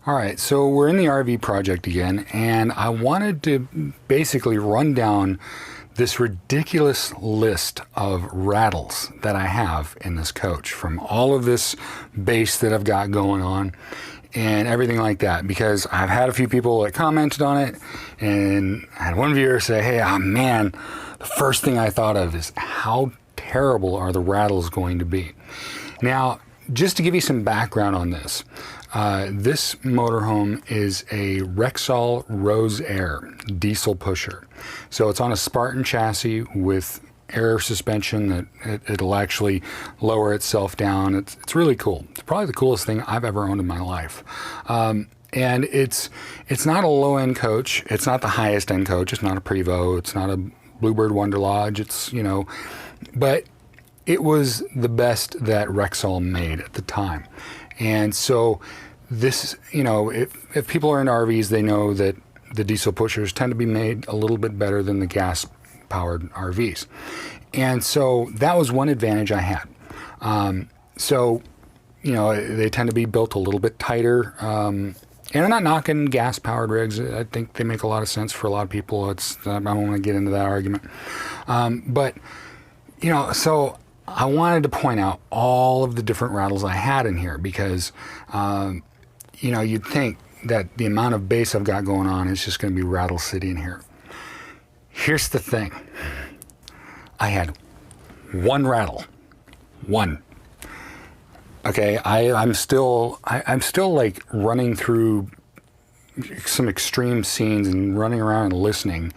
All right, so we're in the RV project again, and I wanted to basically run down this ridiculous list of rattles that I have in this coach from all of this bass that I've got going on and everything like that, because I've had a few people that commented on it, and I had one viewer say, hey, man, the first thing I thought of is how terrible are the rattles going to be. Now, just to give you some background on this, this motorhome is a Rexall Rose Air diesel pusher. So it's on a Spartan chassis with air suspension that it'll actually lower itself down. It's really cool. It's probably the coolest thing I've ever owned in my life. And it's not a low-end coach. It's not the highest-end coach. It's not a Prevost. It's not a Bluebird Wonder Lodge. It's, but it was the best that Rexall made at the time. And so this, if people are in RVs, they know that the diesel pushers tend to be made a little bit better than the gas-powered RVs. And so that was one advantage I had. They tend to be built a little bit tighter. And I'm not knocking gas-powered rigs. I think they make a lot of sense for a lot of people. I don't want to get into that argument. So I wanted to point out all of the different rattles I had in here because, you'd think that the amount of bass I've got going on is just going to be Rattle City in here. Here's the thing. I had one rattle. One. Okay, I'm still like running through some extreme scenes and running around and listening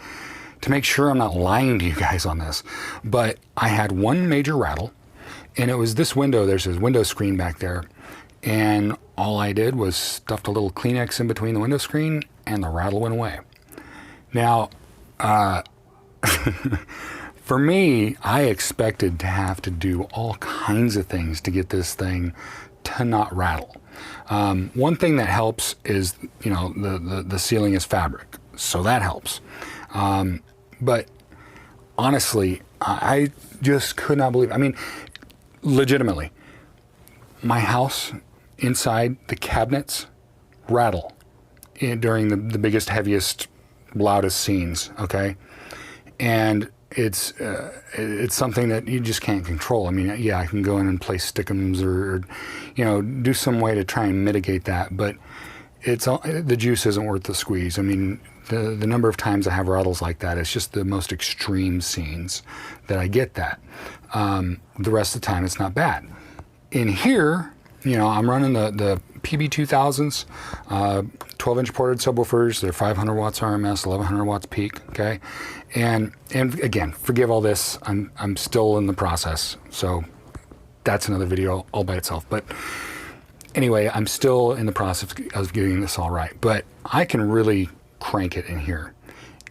to make sure I'm not lying to you guys on this. But I had one major rattle, and it was this window. There's this window screen back there, and all I did was stuffed a little Kleenex in between the window screen, and the rattle went away. Now, for me, I expected to have to do all kinds of things to get this thing to not rattle. One thing that helps is, the ceiling is fabric, so that helps. But honestly, I just could not believe. I mean, legitimately, my house inside the cabinets rattle during the biggest, heaviest, loudest scenes. Okay, and it's something that you just can't control. I mean, yeah, I can go in and place stickums or do some way to try and mitigate that, but the juice isn't worth the squeeze. I mean, the number of times I have rattles like that, it's just the most extreme scenes that I get that. The rest of the time, it's not bad. In here, I'm running the PB2000s, 12-inch ported subwoofers. They're 500 watts RMS, 1100 watts peak. Okay, and again, forgive all this. I'm still in the process, so that's another video all by itself. But anyway, I'm still in the process of getting this all right. But I can really crank it in here,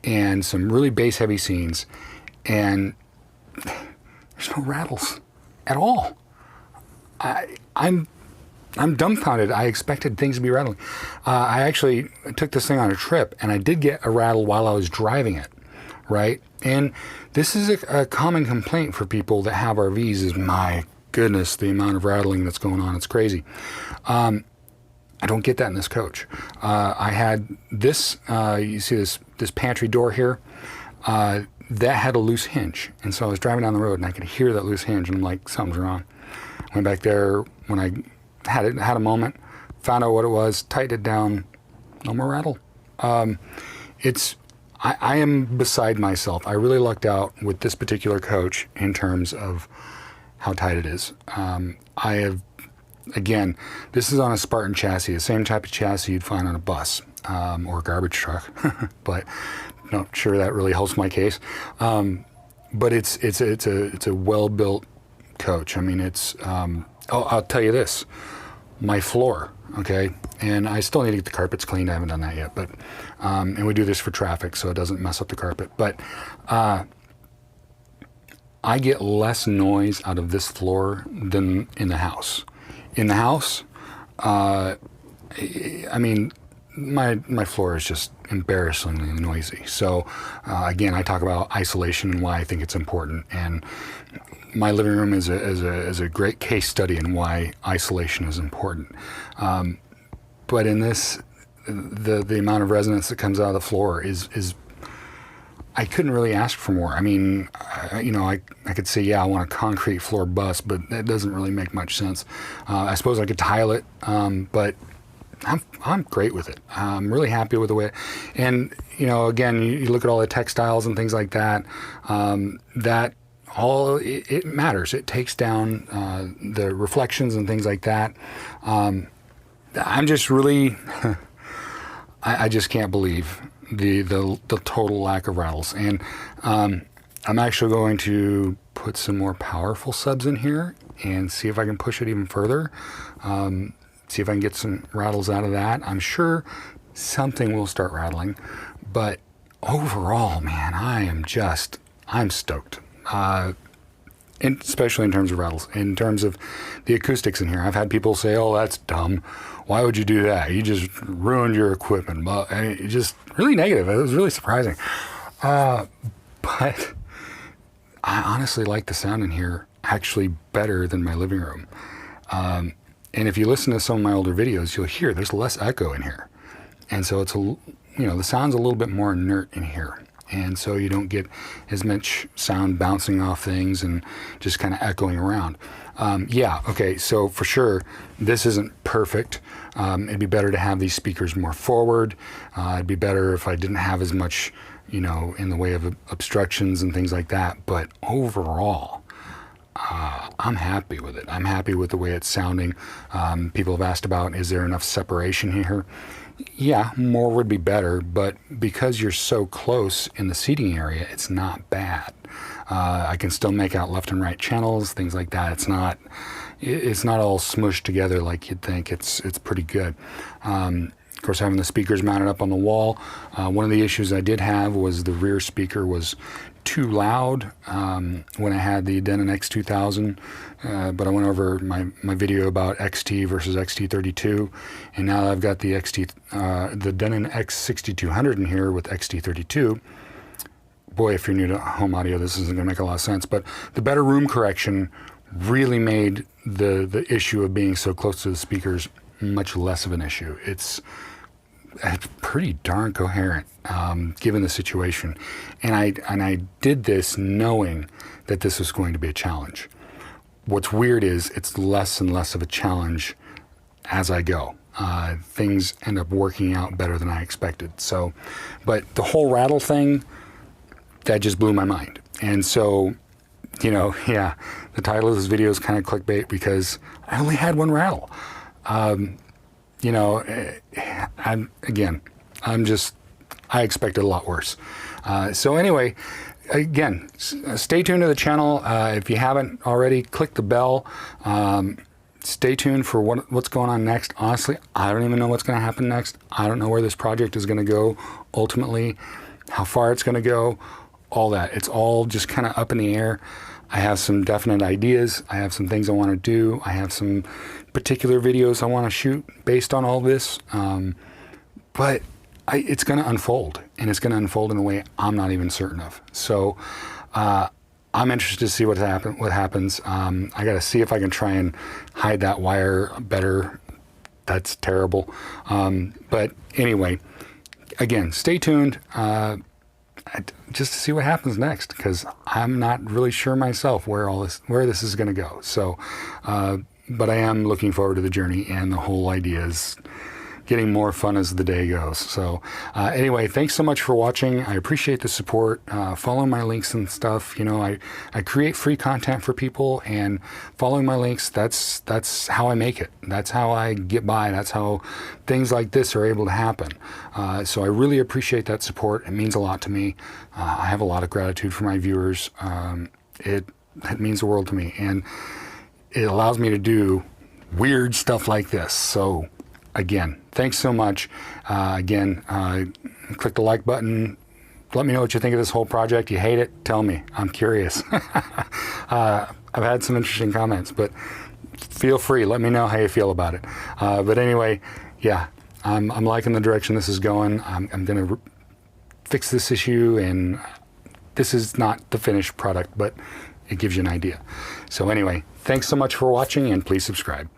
and some really bass heavy scenes, and there's no rattles at all. I'm dumbfounded. I expected things to be rattling. I actually took this thing on a trip, and I did get a rattle while I was driving it, right? And this is a common complaint for people that have RVs is, my goodness, the amount of rattling that's going on. It's crazy. I don't get that in this coach. I had this, you see this pantry door here, that had a loose hinge. And so I was driving down the road, and I could hear that loose hinge, and I'm like, something's wrong. Went back there when I had a moment, found out what it was, tightened it down, no more rattle. I am beside myself. I really lucked out with this particular coach in terms of how tight it is. Again, this is on a Spartan chassis, the same type of chassis you'd find on a bus or a garbage truck, but not sure that really helps my case. But it's a well-built coach. I mean, I'll tell you this, my floor, okay, and I still need to get the carpets cleaned. I haven't done that yet, but and we do this for traffic so it doesn't mess up the carpet. But I get less noise out of this floor than in the house. In the house, I mean, my floor is just embarrassingly noisy. So again, I talk about isolation and why I think it's important, and my living room is a great case study in why isolation is important. but in this, the amount of resonance that comes out of the floor is I couldn't really ask for more. I mean, I could say, yeah, I want a concrete floor bus, but that doesn't really make much sense. I suppose I could tile it, but I'm great with it. I'm really happy with the way, and again, you look at all the textiles and things like that. That all it matters. It takes down the reflections and things like that. I'm just really, I just can't believe the total lack of rattles. And I'm actually going to put some more powerful subs in here and see if I can push it even further. See if I can get some rattles out of that. I'm sure something will start rattling, but overall, man, I'm stoked. And especially in terms of rattles, in terms of the acoustics in here. I've had people say, "Oh, that's dumb. Why would you do that? You just ruined your equipment." But it's just really negative. It was really surprising. But I honestly like the sound in here actually better than my living room. And if you listen to some of my older videos, you'll hear there's less echo in here. And so it's the sound's a little bit more inert in here. And so you don't get as much sound bouncing off things and just kind of echoing around. Okay, so for sure, this isn't perfect. It'd be better to have these speakers more forward. It'd be better if I didn't have as much, in the way of obstructions and things like that. But overall, I'm happy with it. I'm happy with the way it's sounding. People have asked about, is there enough separation here? Yeah, more would be better, but because you're so close in the seating area, it's not bad. I can still make out left and right channels, things like that. It's not all smushed together like you'd think. It's pretty good. Of course, having the speakers mounted up on the wall, one of the issues I did have was the rear speaker was too loud when I had the Denon X2000, but I went over my video about XT versus XT32, and now I've got the Denon X6200 in here with XT32. Boy, if you're new to home audio, this isn't going to make a lot of sense, but the better room correction really made the issue of being so close to the speakers much less of an issue. It's pretty darn coherent given the situation, and I did this knowing that this was going to be a challenge. What's weird is it's less and less of a challenge as I go. Things end up working out better than I expected. So, but the whole rattle thing, that just blew my mind. And so, the title of this video is kind of clickbait because I only had one rattle. I expected a lot worse. So anyway, again, stay tuned to the channel. If you haven't already, click the bell. Stay tuned for what's going on next. Honestly, I don't even know what's going to happen next. I don't know where this project is going to go ultimately, how far it's going to go, all that. It's all just kind of up in the air. I have some definite ideas. I have some things I want to do. I have some particular videos I want to shoot based on all this. But it's going to unfold, and it's going to unfold in a way I'm not even certain of. So I'm interested to see what happens. I got to see if I can try and hide that wire better. That's terrible. But anyway, again, stay tuned. Just to see what happens next, because I'm not really sure myself where this is going to go. So, but I am looking forward to the journey, and the whole idea is getting more fun as the day goes. So anyway, thanks so much for watching. I appreciate the support. Follow my links and stuff. I create free content for people, and following my links, that's how I make it. That's how I get by. That's how things like this are able to happen. So I really appreciate that support. It means a lot to me. I have a lot of gratitude for my viewers. It means the world to me, and it allows me to do weird stuff like this. So again, thanks so much. Click the like button. Let me know what you think of this whole project. You hate it? Tell me. I'm curious. I've had some interesting comments, but feel free. Let me know how you feel about it. But anyway, yeah, I'm liking the direction this is going. I'm going to fix this issue, and this is not the finished product, but it gives you an idea. So anyway, thanks so much for watching, and please subscribe.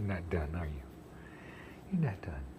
You're not done, are you? You're not done.